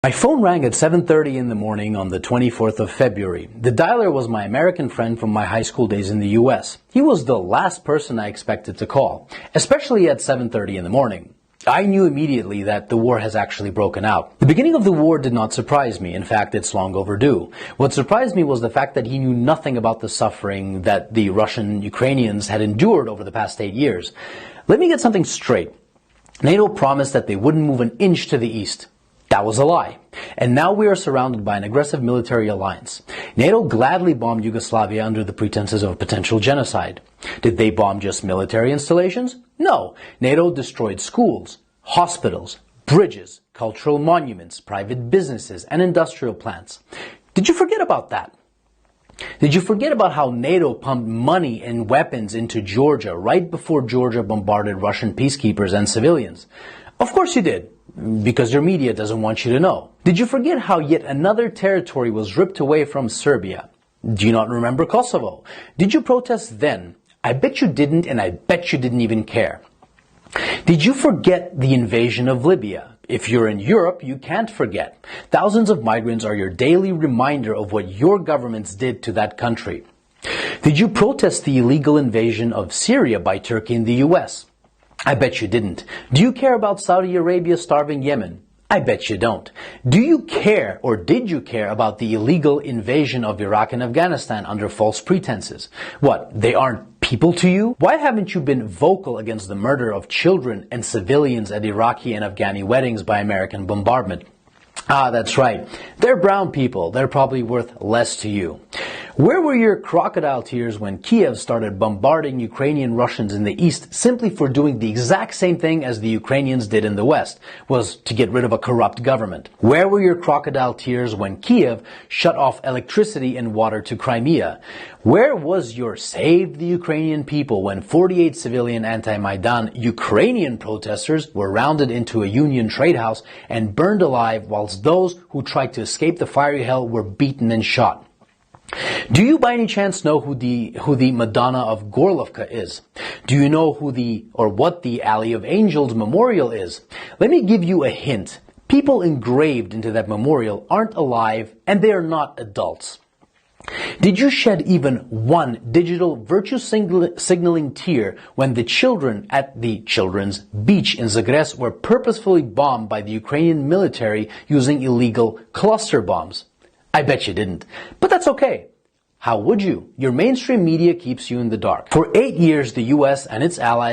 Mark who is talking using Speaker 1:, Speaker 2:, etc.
Speaker 1: My phone rang at 7:30 in the morning on the 24th of February. The dialer was my American friend from my high school days in the US. He was the last person I expected to call, especially at 7:30 in the morning. I knew immediately that the war has actually broken out. The beginning of the war did not surprise me. In fact, it's long overdue. What surprised me was the fact that he knew nothing about the suffering that the Russian Ukrainians had endured over the past 8 years. Let me get something straight. NATO promised that they wouldn't move an inch to the east. That was a lie. And now we are surrounded by an aggressive military alliance. NATO gladly bombed Yugoslavia under the pretenses of potential genocide. Did they bomb just military installations? No. NATO destroyed schools, hospitals, bridges, cultural monuments, private businesses, and industrial plants. Did you forget about that? Did you forget about how NATO pumped money and weapons into Georgia right before Georgia bombarded Russian peacekeepers and civilians? Of course you did, because your media doesn't want you to know. Did you forget how yet another territory was ripped away from Serbia? Do you not remember Kosovo? Did you protest then? I bet you didn't, and I bet you didn't even care. Did you forget the invasion of Libya? If you're in Europe, you can't forget. Thousands of migrants are your daily reminder of what your governments did to that country. Did you protest the illegal invasion of Syria by Turkey and the US? I bet you didn't. Do you care about Saudi Arabia starving Yemen? I bet you don't. Do you care, or did you care, about the illegal invasion of Iraq and Afghanistan under false pretenses? What, they aren't people to you? Why haven't you been vocal against the murder of children and civilians at Iraqi and Afghani weddings by American bombardment? Ah, that's right. They're brown people. They're probably worth less to you. Where were your crocodile tears when Kiev started bombarding Ukrainian Russians in the east simply for doing the exact same thing as the Ukrainians did in the west, was to get rid of a corrupt government? Where were your crocodile tears when Kiev shut off electricity and water to Crimea? Where was your Save the Ukrainian People when 48 civilian anti-Maidan Ukrainian protesters were rounded into a Union trade house and burned alive whilst those who tried to escape the fiery hell were beaten and shot? Do you by any chance know who the Madonna of Gorlovka is? Do you know what the Alley of Angels memorial is? Let me give you a hint. People engraved into that memorial aren't alive and they are not adults. Did you shed even one digital virtue signaling tear when the children at the children's beach in Zagreb were purposefully bombed by the Ukrainian military using illegal cluster bombs? I bet you didn't. But that's okay. How would you? Your mainstream media keeps you in the dark. For 8 years, the US and its allies